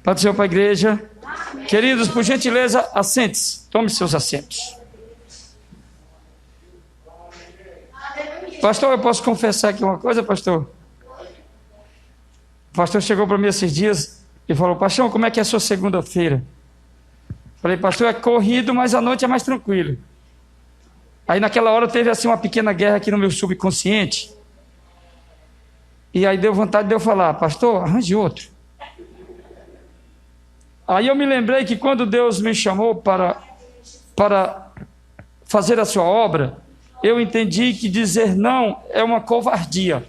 Pode do Senhor para a igreja. Amém. Queridos, por gentileza, assente-se. Tome seus assentos. Pastor, eu posso confessar aqui uma coisa, pastor? O pastor chegou para mim esses dias e falou: Paixão, como é que é a sua segunda-feira? Falei: pastor, é corrido, mas a noite é mais tranquilo. Aí naquela hora teve assim uma pequena guerra aqui no meu subconsciente. E aí deu vontade de eu falar: pastor, arranje outro. Aí eu me lembrei que quando Deus me chamou para fazer a sua obra, eu entendi que dizer não é uma covardia.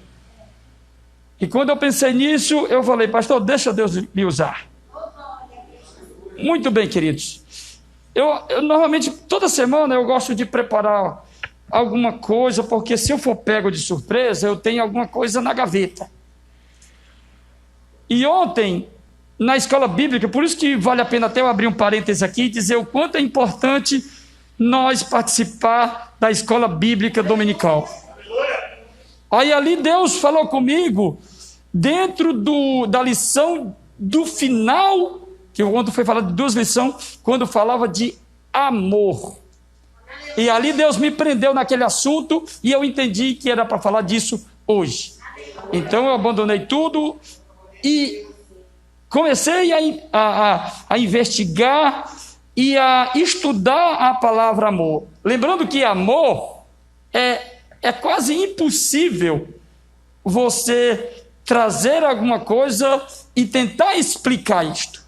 E quando eu pensei nisso, eu falei: pastor, deixa Deus me usar. Muito bem, queridos. Eu normalmente, toda semana, eu gosto de preparar alguma coisa, porque se eu for pego de surpresa, eu tenho alguma coisa na gaveta. E ontem, na escola bíblica, por isso que vale a pena até eu abrir um parêntese aqui e dizer o quanto é importante nós participar da escola bíblica dominical. Aí ali Deus falou comigo, dentro da lição do final, que quando foi falar de 2 lições, quando falava de amor. E ali Deus me prendeu naquele assunto e eu entendi que era para falar disso hoje. Então eu abandonei tudo e comecei a investigar e a estudar a palavra amor. Lembrando que amor é quase impossível você trazer alguma coisa e tentar explicar isto.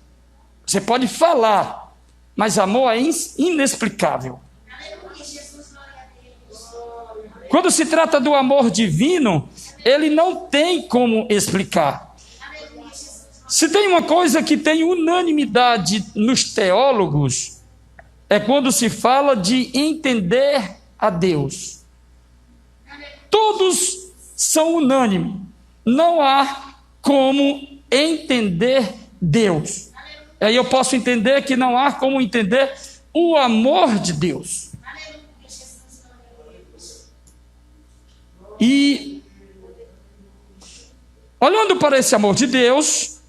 Você pode falar, mas amor é inexplicável. Quando se trata do amor divino, ele não tem como explicar. Se tem uma coisa que tem unanimidade nos teólogos, é quando se fala de entender a Deus. Todos são unânimes. Não há como entender Deus. Aí eu posso entender que não há como entender o amor de Deus. E olhando para esse amor de Deus,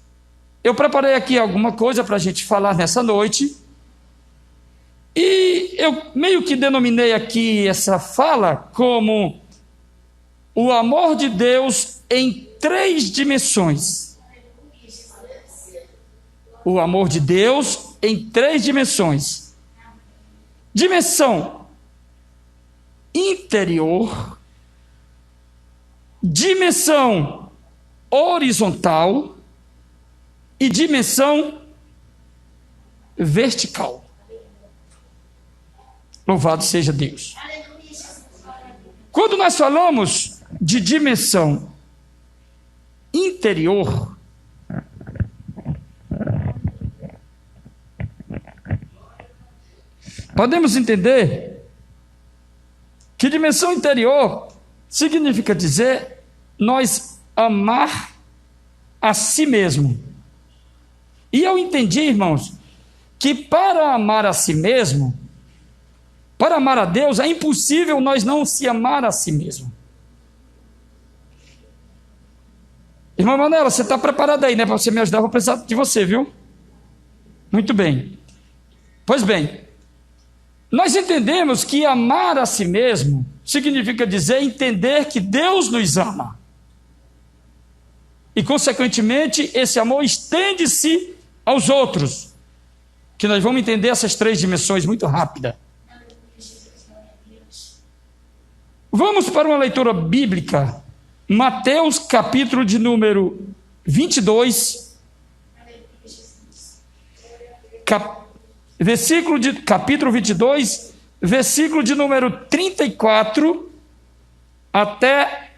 eu preparei aqui alguma coisa para a gente falar nessa noite. E eu meio que denominei aqui essa fala como o amor de Deus em 3 dimensões. O amor de Deus em 3 dimensões. Dimensão interior, dimensão horizontal e dimensão vertical. Louvado seja Deus. Quando nós falamos de dimensão interior, podemos entender que dimensão interior significa dizer nós amar a si mesmo. E eu entendi, irmãos, que para amar a si mesmo, para amar a Deus, é impossível nós não se amar a si mesmo. Irmã Manela, você está preparada aí, né? Para você me ajudar, eu vou precisar de você, viu? Muito bem. Pois bem, nós entendemos que amar a si mesmo significa dizer entender que Deus nos ama. E, consequentemente, esse amor estende-se aos outros. Que nós vamos entender essas 3 dimensões muito rápida. Vamos para uma leitura bíblica. Mateus, capítulo de número 22. Capítulo 22, versículo de número 34 até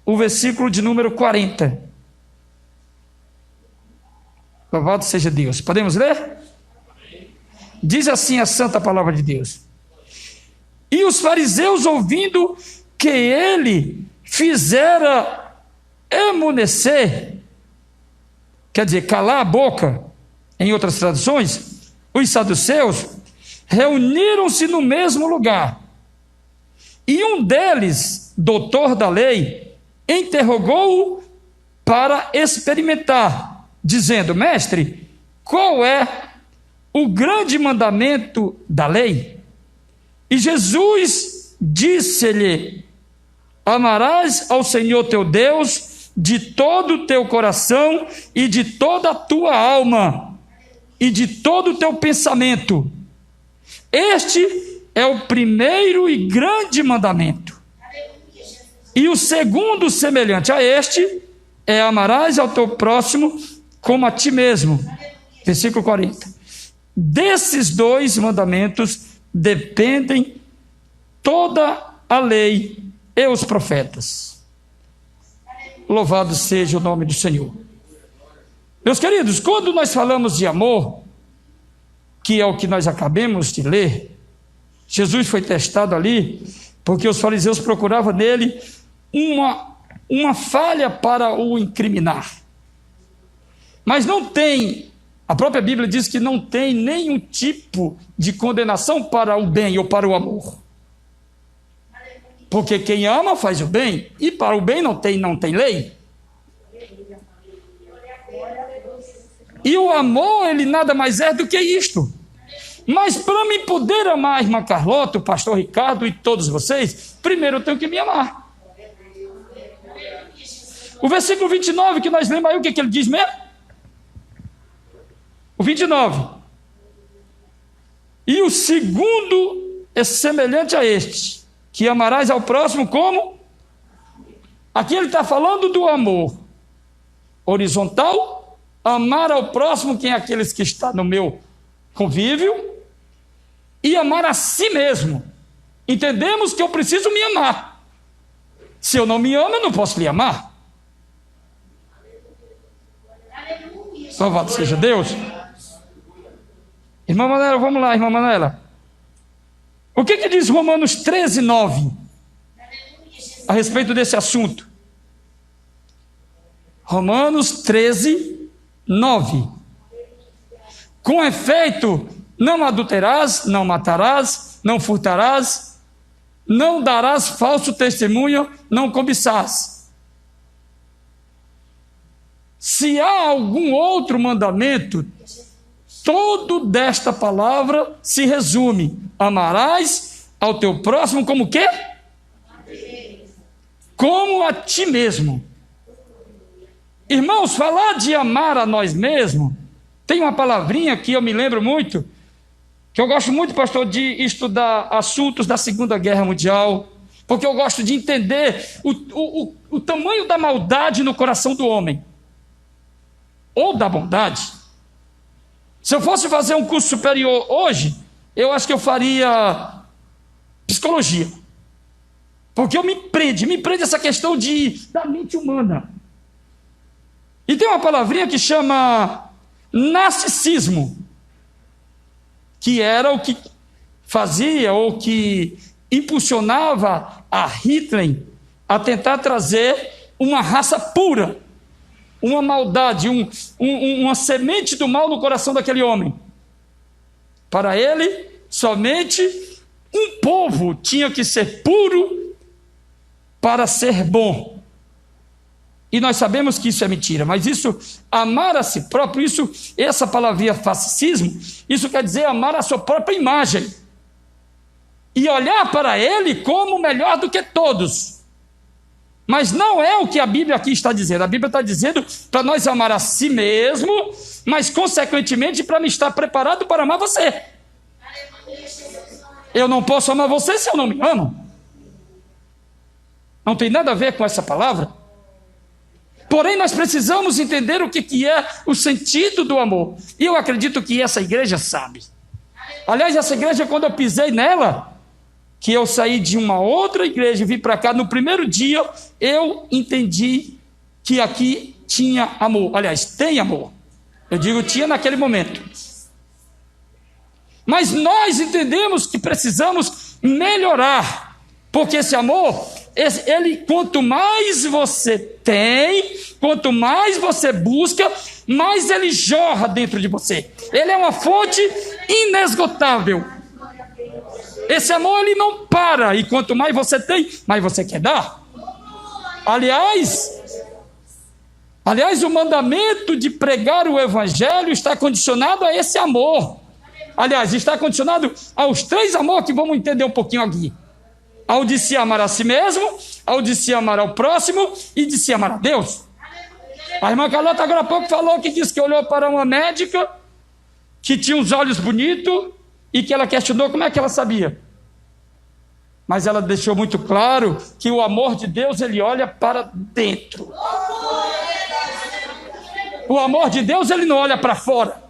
o versículo de número 40. Louvado seja Deus. Podemos ler? Diz assim a santa palavra de Deus: E os fariseus, ouvindo que ele fizera emudecer, quer dizer, calar a boca, em outras traduções, os saduceus, reuniram-se no mesmo lugar. E um deles, doutor da lei, interrogou-o para experimentar, dizendo: Mestre, qual é o grande mandamento da lei? E Jesus disse-lhe: amarás ao Senhor teu Deus de todo o teu coração e de toda a tua alma e de todo o teu pensamento. Este é o primeiro e grande mandamento. E o segundo, semelhante a este, é: amarás ao teu próximo como a ti mesmo. Versículo 40. Desses dois mandamentos dependem toda a lei e os profetas. Louvado seja o nome do Senhor. Meus queridos, quando nós falamos de amor, que é o que nós acabamos de ler, Jesus foi testado ali, porque os fariseus procuravam nele uma falha para o incriminar. Mas não tem, a própria Bíblia diz que não tem nenhum tipo de condenação para o bem ou para o amor. Porque quem ama faz o bem, e para o bem não tem lei. E o amor, ele nada mais é do que isto. Mas para mim poder amar a irmã Carlota, o pastor Ricardo e todos vocês, primeiro eu tenho que me amar. O versículo 29 que nós lemos aí, o que ele diz mesmo? O 29. E o segundo é semelhante a este, que amarás ao próximo como? Aqui ele está falando do amor horizontal, amar ao próximo, quem é aqueles que estão no meu convívio, e amar a si mesmo. Entendemos que eu preciso me amar. Se eu não me amo, eu não posso lhe amar. Louvado seja Deus. Irmã Manela, vamos lá, irmã Manela. O que diz Romanos 13, 9 a respeito desse assunto? Romanos 13, 9. Com efeito, não adulterarás, não matarás, não furtarás, não darás falso testemunho, não cobiçarás. Se há algum outro mandamento, todo desta palavra se resume: amarás ao teu próximo como o quê? Como a ti mesmo. Irmãos, falar de amar a nós mesmos, tem uma palavrinha que eu me lembro muito, que eu gosto muito, pastor, de estudar assuntos da Segunda Guerra Mundial, porque eu gosto de entender o tamanho da maldade no coração do homem, ou da bondade. Se eu fosse fazer um curso superior hoje, eu acho que eu faria psicologia, porque me prende essa questão da mente humana. E tem uma palavrinha que chama narcisismo, que era o que fazia ou que impulsionava a Hitler a tentar trazer uma raça pura, uma maldade, uma semente do mal no coração daquele homem. Para ele, somente um povo tinha que ser puro para ser bom. E nós sabemos que isso é mentira, mas isso, amar a si próprio, essa palavrinha fascismo, isso quer dizer amar a sua própria imagem. E olhar para ele como melhor do que todos. Mas não é o que a Bíblia aqui está dizendo. A Bíblia está dizendo para nós amar a si mesmo, mas consequentemente para me estar preparado para amar você. Eu não posso amar você se eu não me amo. Não tem nada a ver com essa palavra. Porém, nós precisamos entender o que é o sentido do amor. E eu acredito que essa igreja sabe. Aliás, essa igreja, quando eu pisei nela, que eu saí de uma outra igreja e vim para cá, no primeiro dia, eu entendi que aqui tinha amor. Aliás, tem amor. Eu digo tinha naquele momento. Mas nós entendemos que precisamos melhorar, porque esse amor, ele, quanto mais você tem, quanto mais você busca, mais ele jorra dentro de você. Ele é uma fonte inesgotável. Esse amor, ele não para, e quanto mais você tem, mais você quer dar. Aliás, Aliás, o mandamento de pregar o evangelho está condicionado a esse amor. Aliás, está condicionado aos 3 amores que vamos entender um pouquinho aqui. Ao de se amar a si mesmo, ao de se amar ao próximo e de se amar a Deus. A irmã Carlota agora há pouco falou que disse que olhou para uma médica que tinha uns olhos bonitos e que ela questionou como é que ela sabia. Mas ela deixou muito claro que o amor de Deus, ele olha para dentro. O amor de Deus, ele não olha para fora.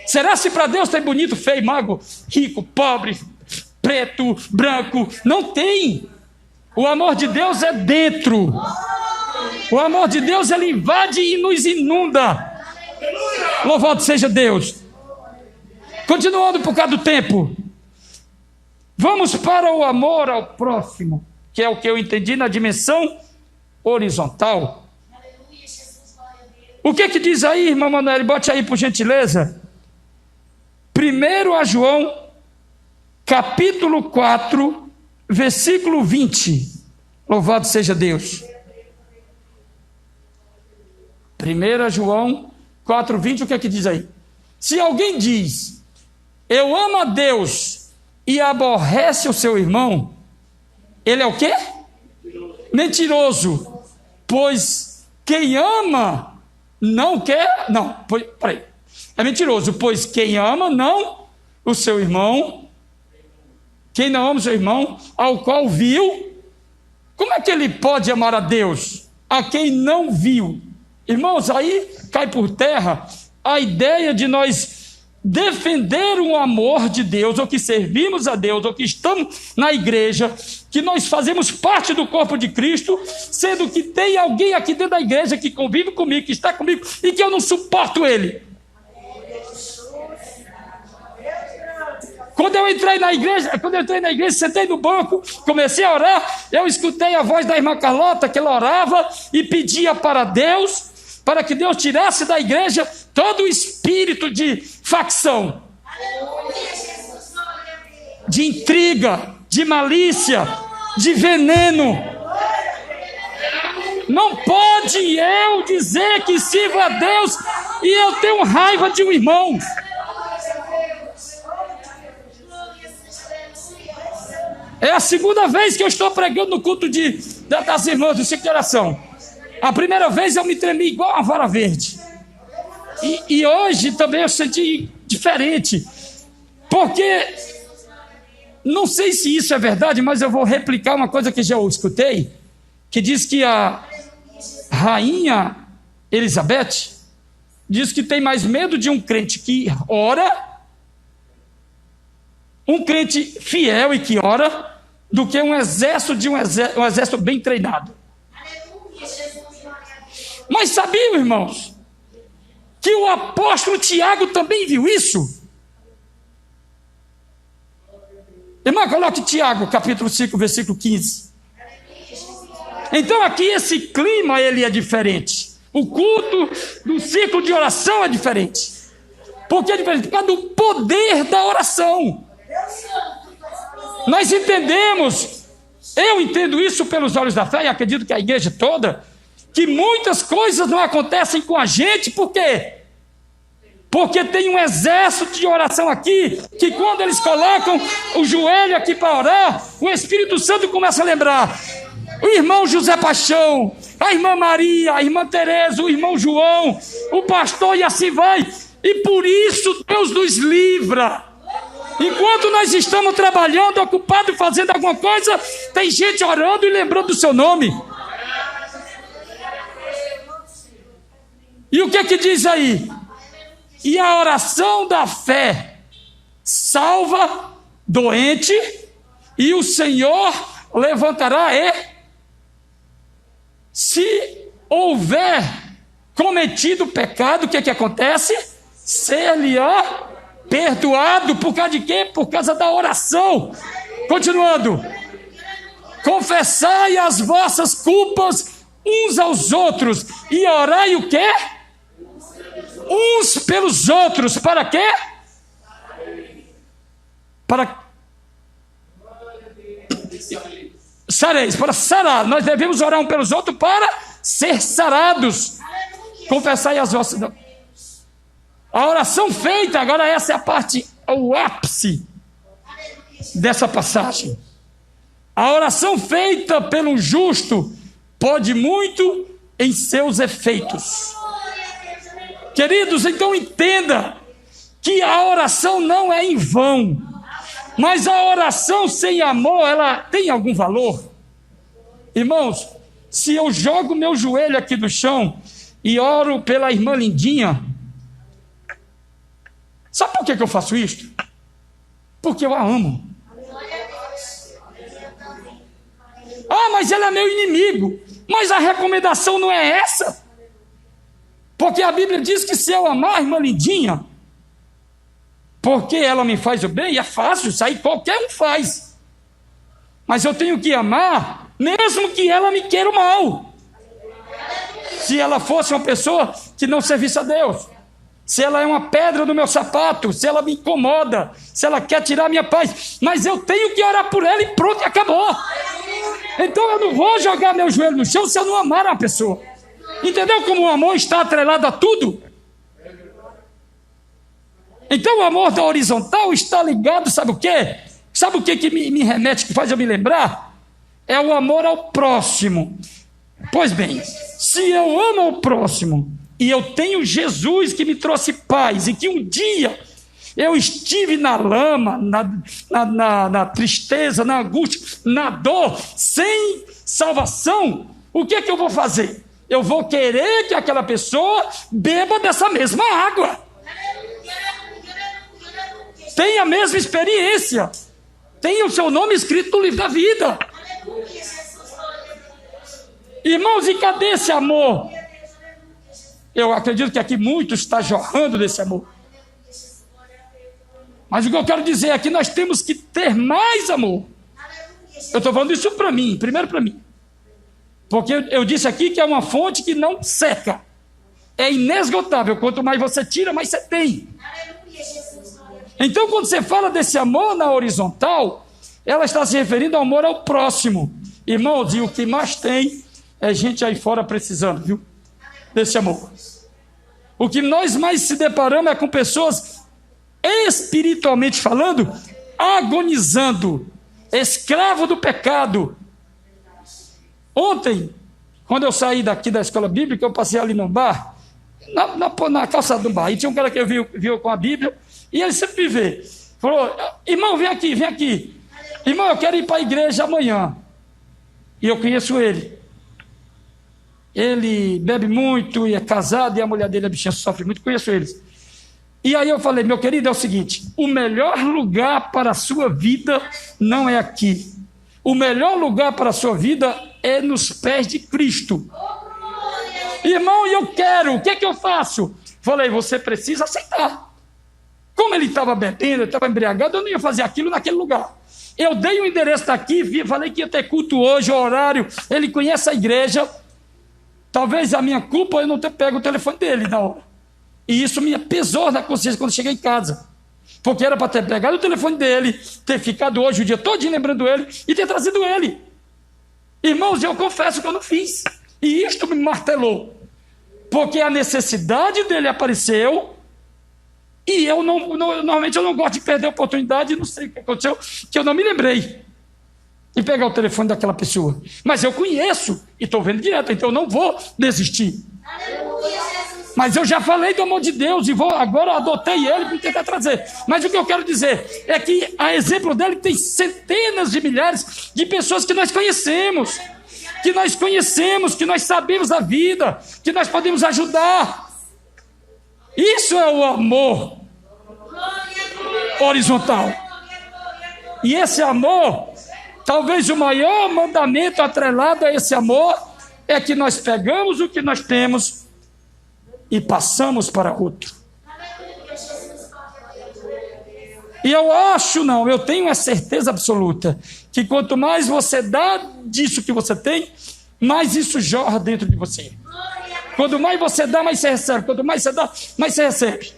Será se para Deus tem bonito, feio, magro, rico, pobre, preto, branco? Não tem. O amor de Deus é dentro. O amor de Deus, ele invade e nos inunda. Louvado seja Deus. Continuando por causa do tempo. Vamos para o amor ao próximo, que é o que eu entendi na dimensão horizontal. O que diz aí, irmã Manoel? Bote aí por gentileza. 1 João, capítulo 4, versículo 20. Louvado seja Deus. 1 João 4, 20, o que diz aí? Se alguém diz, eu amo a Deus e aborrece o seu irmão, ele é o quê? Mentiroso. Pois quem ama não quer... Não, peraí. É mentiroso, pois quem ama não o seu irmão, quem não ama o seu irmão, ao qual viu, como é que ele pode amar a Deus a quem não viu? Irmãos, aí cai por terra a ideia de nós defender o amor de Deus, ou que servimos a Deus, ou que estamos na igreja, que nós fazemos parte do corpo de Cristo, sendo que tem alguém aqui dentro da igreja que convive comigo, que está comigo, e que eu não suporto ele. Quando eu entrei na igreja, sentei no banco, comecei a orar, eu escutei a voz da irmã Carlota, que ela orava e pedia para Deus, para que Deus tirasse da igreja todo o espírito de facção, de intriga, de malícia, de veneno. Não pode eu dizer que sirvo a Deus e eu tenho raiva de um irmão. É a segunda vez que eu estou pregando no culto das irmãs do ciclo de oração. A primeira vez eu me tremi igual uma vara verde. E hoje também eu senti diferente. Porque, não sei se isso é verdade, mas eu vou replicar uma coisa que já eu escutei, que diz que a rainha Elizabeth diz que tem mais medo de um crente que ora, um crente fiel e que ora, do que um exército bem treinado. Mas sabiam, irmãos, que o apóstolo Tiago também viu isso? Irmão, coloque Tiago, capítulo 5, versículo 15. Então aqui esse clima ele é diferente. O culto do ciclo de oração é diferente. Por que é diferente? Por causa do poder da oração. Nós entendemos, eu entendo isso pelos olhos da fé, e acredito que a igreja toda, que muitas coisas não acontecem com a gente, por quê? Porque tem um exército de oração aqui, que quando eles colocam o joelho aqui para orar, o Espírito Santo começa a lembrar. O irmão José Paixão, a irmã Maria, a irmã Tereza, o irmão João, o pastor, e assim vai. E por isso Deus nos livra. Enquanto nós estamos trabalhando, ocupados, fazendo alguma coisa, tem gente orando e lembrando do seu nome. E o que diz aí? E a oração da fé salva doente, e o Senhor levantará se houver cometido pecado, o que acontece? Ser-lhe-á perdoado. Por causa de quê? Por causa da oração. Continuando. Confessai as vossas culpas uns aos outros e orai o quê? Uns pelos outros. Para quê? Para sareis, para sarar. Nós devemos orar um pelos outros para ser sarados. Confessai as vossas... A oração feita, agora essa é a parte, o ápice dessa passagem. A oração feita pelo justo pode muito em seus efeitos. Queridos, então entenda que a oração não é em vão. Mas a oração sem amor, ela tem algum valor? Irmãos, se eu jogo meu joelho aqui no chão e oro pela irmã Lindinha, sabe por que eu faço isso? Porque eu a amo. Ah, mas ele é meu inimigo. Mas a recomendação não é essa. Porque a Bíblia diz que se eu amar a irmã Lindinha, porque ela me faz o bem, é fácil, isso aí qualquer um faz. Mas eu tenho que amar, mesmo que ela me queira o mal. Se ela fosse uma pessoa que não servisse a Deus, se ela é uma pedra no meu sapato, se ela me incomoda, se ela quer tirar a minha paz, mas eu tenho que orar por ela e pronto, e acabou. Então eu não vou jogar meu joelho no chão se eu não amar uma pessoa. Entendeu como o amor está atrelado a tudo? Então o amor da horizontal está ligado, sabe o quê? Sabe o que me remete, que faz eu me lembrar? É o amor ao próximo. Pois bem, se eu amo ao próximo e eu tenho Jesus que me trouxe paz e que um dia eu estive na lama, na tristeza, na angústia, na dor, sem salvação, o que é que eu vou fazer? Eu vou querer que aquela pessoa beba dessa mesma água. Tenha a mesma experiência. Tenha o seu nome escrito no livro da vida. Irmãos, e cadê esse amor? Eu acredito que aqui muitos estão jorrando desse amor. Mas o que eu quero dizer é que nós temos que ter mais amor. Eu estou falando isso para mim, primeiro para mim. Porque eu disse aqui que é uma fonte que não seca. É inesgotável. Quanto mais você tira, mais você tem. Então, quando você fala desse amor na horizontal, ela está se referindo ao amor ao próximo. Irmãos, e o que mais tem é gente aí fora precisando, viu? Desse amor. O que nós mais se deparamos é com pessoas, espiritualmente falando, agonizando, escravo do pecado. Ontem, quando eu saí daqui da escola bíblica, eu passei ali no bar, na calçada do bar, e tinha um cara que eu viu com a Bíblia, e ele sempre me vê. Falou, irmão, vem aqui, vem aqui. Irmão, eu quero ir para a igreja amanhã. E eu conheço ele. Ele bebe muito e é casado, e a mulher dele, a bichinha, sofre muito, conheço eles. E aí eu falei, meu querido, é o seguinte, o melhor lugar para a sua vida não é aqui. O melhor lugar para a sua vida é nos pés de Cristo. Irmão, e eu quero, o que é que eu faço? Falei, você precisa aceitar. Como ele estava bebendo, ele estava embriagado, eu não ia fazer aquilo naquele lugar. Eu dei o endereço daqui, falei que ia ter culto hoje, o horário, ele conhece a igreja. Talvez a minha culpa eu não ter pego o telefone dele na hora. E isso me pesou na consciência quando cheguei em casa. Porque era para ter pegado o telefone dele, ter ficado hoje o dia todinho lembrando ele e ter trazido ele. Irmãos, eu confesso que eu não fiz. E isto me martelou. Porque a necessidade dele apareceu e eu normalmente eu não gosto de perder a oportunidade, não sei o que aconteceu, que eu não me lembrei de pegar o telefone daquela pessoa. Mas eu conheço e estou vendo direto, então eu não vou desistir. Mas eu já falei do amor de Deus e agora adotei ele para tentar trazer. Mas o que eu quero dizer é que, a exemplo dele, tem centenas de milhares de pessoas que nós conhecemos, que nós sabemos da vida, que nós podemos ajudar. Isso é o amor horizontal. E esse amor, talvez o maior mandamento atrelado a esse amor, é que nós pegamos o que nós temos e passamos para outro. E eu tenho a certeza absoluta que quanto mais você dá disso que você tem, mais isso jorra dentro de você. Quanto mais você dá, mais você recebe. Quanto mais você dá, mais você recebe.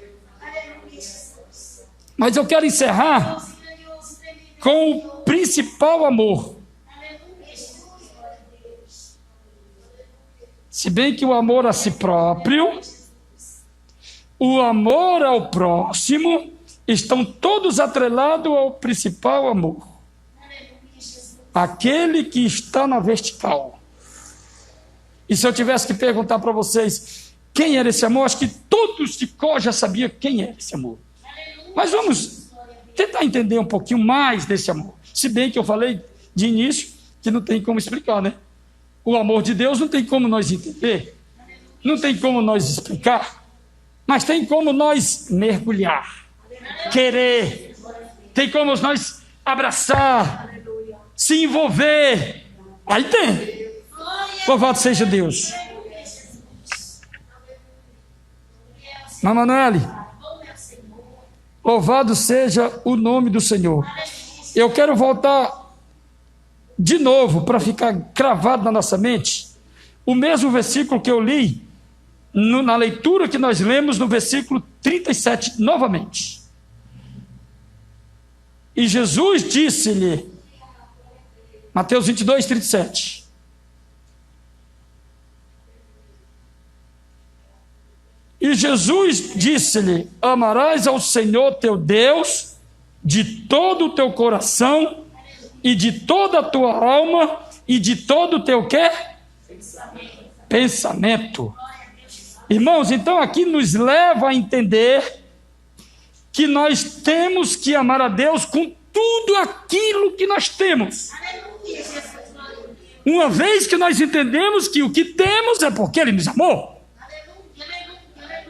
Mas eu quero encerrar com o principal amor. Se bem que o amor a si próprio, o amor ao próximo, estão todos atrelados ao principal amor. Aquele que está na vertical. E se eu tivesse que perguntar para vocês quem era esse amor, acho que todos de cor já sabiam quem era esse amor. Mas vamos tentar entender um pouquinho mais desse amor. Se bem que eu falei de início que não tem como explicar, né? O amor de Deus não tem como nós entender, não tem como nós explicar, mas tem como nós mergulhar, querer, tem como nós abraçar, se envolver. Aí tem. Louvado seja Deus. Manoel, louvado seja o nome do Senhor. Eu quero voltar de novo para ficar cravado na nossa mente o mesmo versículo que eu li na leitura que nós lemos no versículo 37 novamente. E Jesus disse-lhe, Mateus 22, 37. E Jesus disse-lhe, amarás ao Senhor teu Deus de todo o teu coração e de toda a tua alma e de todo o teu quê? Pensamento. Irmãos, então aqui nos leva a entender que nós temos que amar a Deus com tudo aquilo que nós temos. Uma vez que nós entendemos que o que temos é porque Ele nos amou,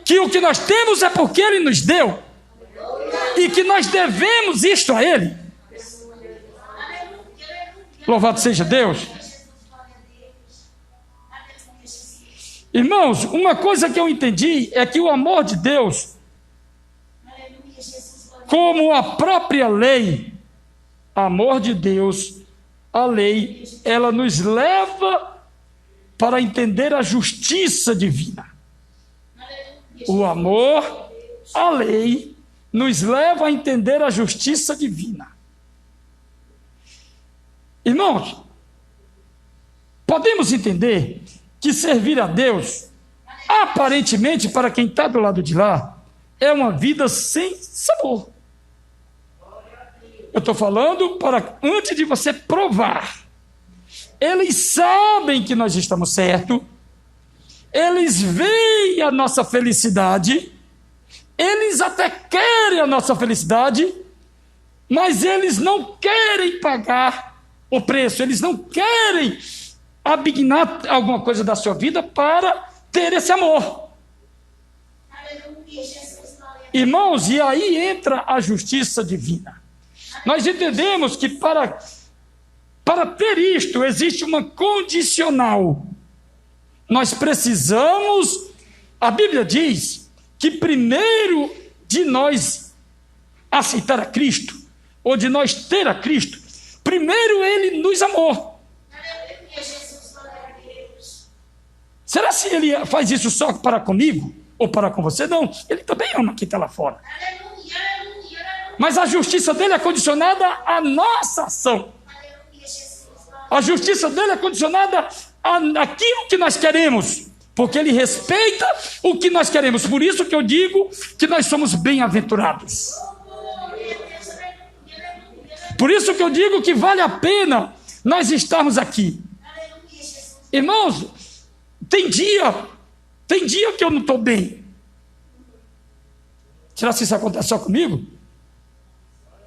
que o que nós temos é porque Ele nos deu, e que nós devemos isto a Ele. Louvado seja Deus. Irmãos, uma coisa que eu entendi é que o amor de Deus, como a própria lei, amor de Deus, a lei, ela nos leva para entender a justiça divina. O amor, a lei, nos leva a entender a justiça divina. Irmãos, podemos entender que servir a Deus, aparentemente, para quem está do lado de lá, é uma vida sem sabor. Eu estou falando para antes de você provar. Eles sabem que nós estamos certos, eles veem a nossa felicidade, eles até querem a nossa felicidade, mas eles não querem pagar o preço, eles não querem abignar alguma coisa da sua vida para ter esse amor. Irmãos, e aí entra a justiça divina. Nós entendemos que para ter isto existe uma condicional. Nós precisamos, a Bíblia diz que primeiro de nós aceitar a Cristo, ou de nós ter a Cristo, primeiro Ele nos amou. Será que Ele faz isso só para comigo? Ou para com você? Não, Ele também ama quem está lá fora. Mas a justiça dele é condicionada à nossa ação. A justiça dele é condicionada àquilo que nós queremos, porque Ele respeita o que nós queremos. Por isso que eu digo que nós somos bem-aventurados. Por isso que eu digo que vale a pena nós estarmos aqui. Irmãos, tem dia que eu não estou bem. Será que isso acontece só comigo?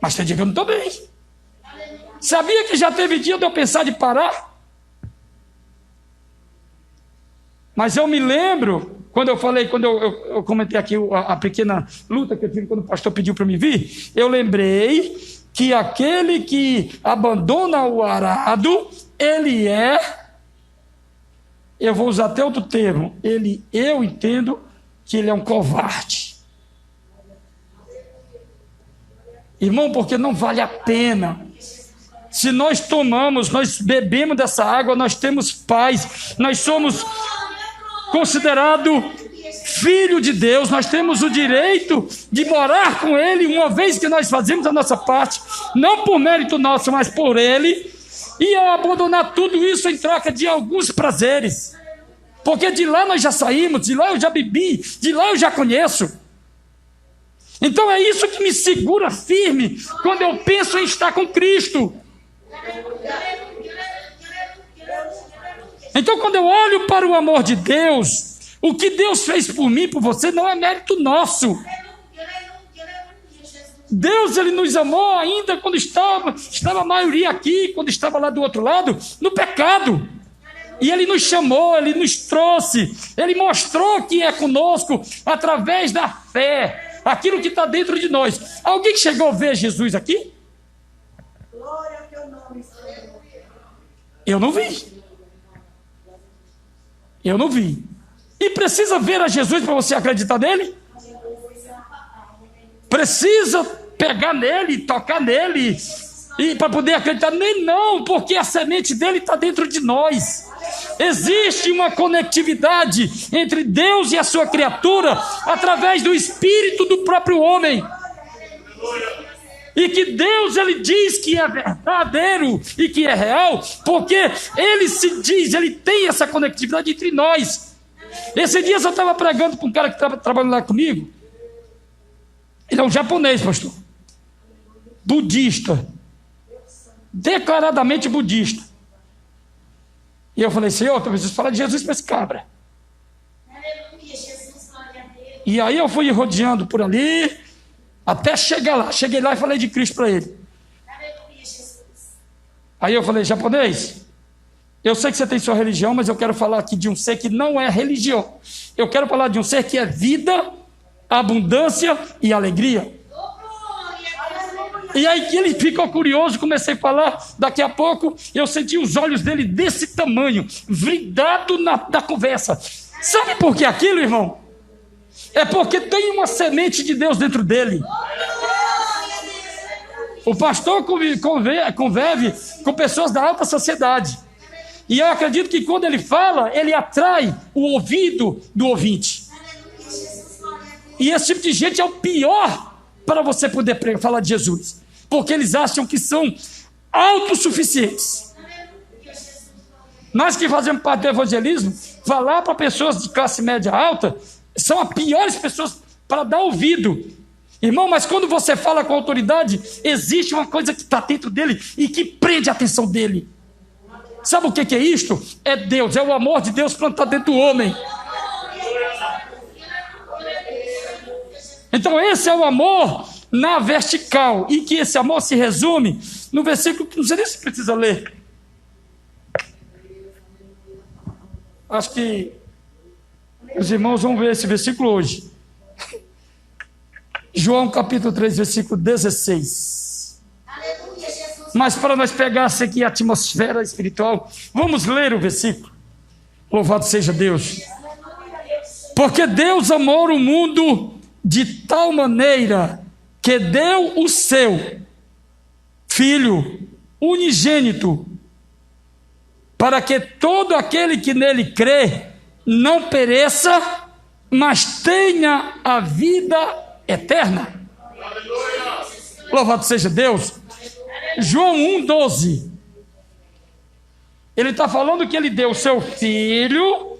Mas tem dia que eu não estou bem. Sabia que já teve dia de eu pensar de parar? Mas eu me lembro, quando eu comentei aqui a pequena luta que eu tive quando o pastor pediu para me vir, eu lembrei que aquele que abandona o arado, ele eu vou usar até outro termo, eu entendo que ele é um covarde. Irmão, porque não vale a pena. Se nós bebemos dessa água, nós temos paz, nós somos considerados filho de Deus, nós temos o direito de morar com Ele, uma vez que nós fazemos a nossa parte, não por mérito nosso, mas por Ele, e ao abandonar tudo isso em troca de alguns prazeres, Porque de lá nós já saímos, de lá eu já bebi, de lá eu já conheço. Então é isso que me segura firme quando eu penso em estar com Cristo. Então quando eu olho para o amor de Deus, o que Deus fez por mim, por você, não é mérito nosso. Deus, Ele nos amou ainda quando estava a maioria aqui, quando estava lá do outro lado, no pecado. E Ele nos chamou, Ele nos trouxe, Ele mostrou que é conosco através da fé, aquilo que está dentro de nós. Alguém que chegou a ver Jesus aqui? Glória ao teu nome, Senhor. Eu não vi. Eu não vi. E precisa ver a Jesus para você acreditar nele? Precisa pegar nele, tocar nele, e para poder acreditar nele? Não, porque a semente dele está dentro de nós. Existe uma conectividade entre Deus e a sua criatura através do espírito do próprio homem. E que Deus, Ele diz que é verdadeiro e que é real, porque Ele se diz, Ele tem essa conectividade entre nós. Esse dia eu estava pregando para um cara que estava trabalhando lá comigo. Ele é um japonês, pastor. Budista. Declaradamente budista. E eu falei, Senhor, eu preciso falar de Jesus para esse cabra. E aí eu fui rodeando por ali, até chegar lá. Cheguei lá e falei de Cristo para ele. Aí eu falei, japonês, eu sei que você tem sua religião, mas eu quero falar aqui de um ser que não é religião. Eu quero falar de um ser que é vida, abundância e alegria. E aí que ele ficou curioso, comecei a falar, daqui a pouco eu senti os olhos dele desse tamanho, vidado na conversa. Sabe por que aquilo, irmão? É porque tem uma semente de Deus dentro dele. O pastor convive com pessoas da alta sociedade. E eu acredito que quando ele fala, ele atrai o ouvido do ouvinte. E esse tipo de gente é o pior para você poder falar de Jesus. Porque eles acham que são autossuficientes. Nós que fazemos parte do evangelismo, falar para pessoas de classe média alta, são as piores pessoas para dar ouvido. Irmão, mas quando você fala com autoridade, existe uma coisa que está dentro dele e que prende a atenção dele. Sabe o que é isto? É Deus, é o amor de Deus plantado dentro do homem. Então esse é o amor na vertical, e que esse amor se resume no versículo que não sei nem se precisa ler. Acho que os irmãos vão ver esse versículo hoje. João capítulo 3, versículo 16. Mas para nós pegarmos aqui a atmosfera espiritual, vamos ler o versículo. Louvado seja Deus. Porque Deus amou o mundo de tal maneira que deu o seu Filho unigênito, para que todo aquele que nele crê não pereça, mas tenha a vida eterna. Louvado seja Deus. João 1,12. Ele está falando que ele deu o seu Filho.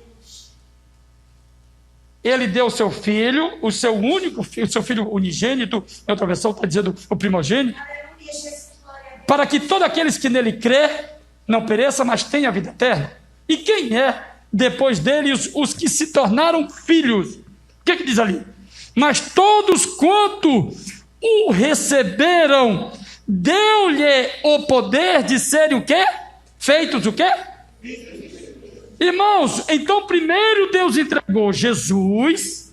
Ele deu o seu Filho, o seu único Filho, o seu Filho unigênito, em outra versão está dizendo o primogênito, para que todos aqueles que nele crê não pereça, mas tenha a vida eterna. E quem é, depois dele, os que se tornaram filhos? O que diz ali? Mas todos quanto o receberam, deu-lhe o poder de serem o quê? Feitos o quê? Irmãos, então primeiro Deus entregou Jesus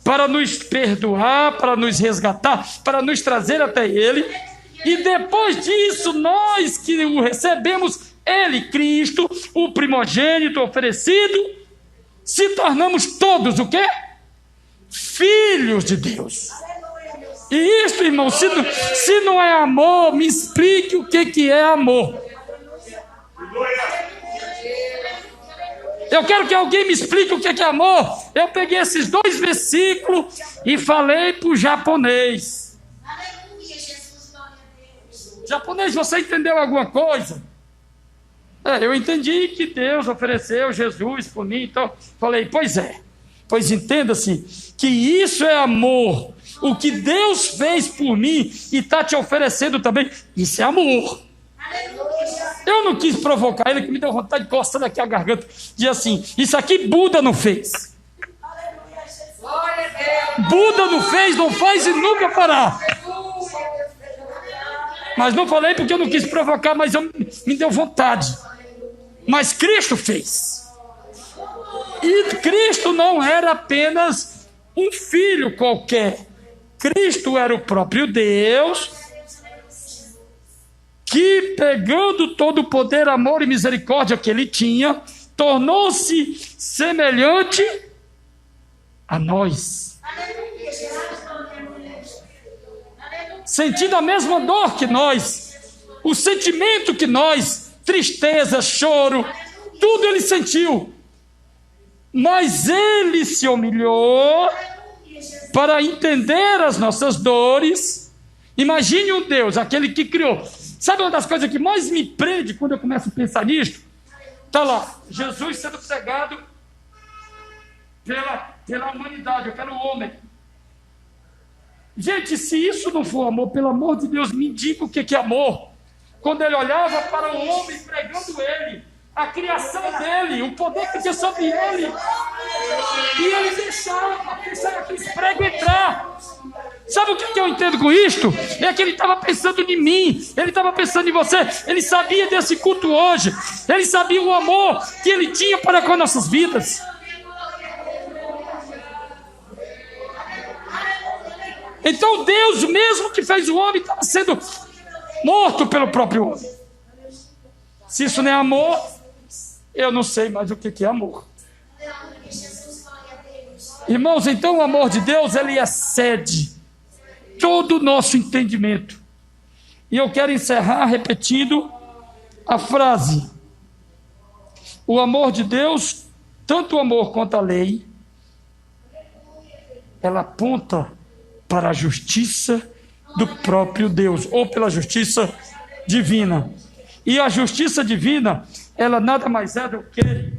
para nos perdoar, para nos resgatar, para nos trazer até Ele, e depois disso nós que o recebemos, Ele, Cristo, o primogênito oferecido, se tornamos todos o quê? Filhos de Deus. E isto, irmão, se não é amor, me explique o que é amor. Eu quero que alguém me explique o que é amor. Eu peguei esses 2 versículos e falei para o japonês. Japonês, você entendeu alguma coisa? Eu entendi que Deus ofereceu Jesus por mim, então falei, pois é. Pois entenda-se que isso é amor. O que Deus fez por mim e está te oferecendo também, isso é amor. Eu não quis provocar ele, que me deu vontade de coçar aqui a garganta. Diz assim, isso aqui Buda não fez. Buda não fez, não faz e nunca fará. Mas não falei porque eu não quis provocar, mas me deu vontade. Mas Cristo fez. E Cristo não era apenas um filho qualquer. Cristo era o próprio Deus, que pegando todo o poder, amor e misericórdia que ele tinha, tornou-se semelhante a nós. Sentindo a mesma dor que nós, o sentimento que nós, tristeza, choro, tudo ele sentiu. Mas ele se humilhou para entender as nossas dores. Imagine um Deus, aquele que criou. Sabe uma das coisas que mais me prende quando eu começo a pensar nisto? Está lá, Jesus sendo pregado pela humanidade, ou pelo homem. Gente, se isso não for amor, pelo amor de Deus, me diga o que é amor. Quando ele olhava para o homem pregando ele, a criação dele, o poder que tinha sobre ele, e ele deixava aquele prego entrar. Sabe o que eu entendo com isto? É que ele estava pensando em mim, ele estava pensando em você, ele sabia desse culto hoje, ele sabia o amor que ele tinha para com nossas vidas. Então Deus, mesmo que fez o homem, estava sendo morto pelo próprio homem. Se isso não é amor, eu não sei mais o que é amor. Irmãos, então o amor de Deus, ele excede todo o nosso entendimento. E eu quero encerrar repetindo a frase: o amor de Deus, tanto o amor quanto a lei, ela aponta para a justiça do próprio Deus, ou pela justiça divina. E a justiça divina, ela nada mais é do que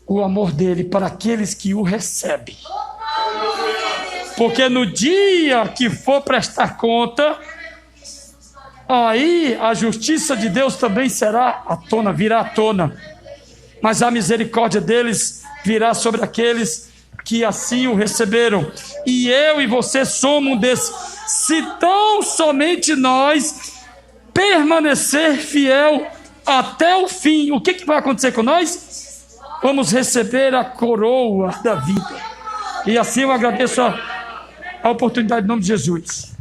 o amor dele para aqueles que o recebem. Porque no dia que for prestar conta, aí a justiça de Deus também virá à tona. Mas a misericórdia deles virá sobre aqueles que assim o receberam. E eu e você somos um desses. Se tão somente nós permanecer fiel até o fim, o que vai acontecer com nós? Vamos receber a coroa da vida. E assim eu agradeço a oportunidade em nome de Jesus.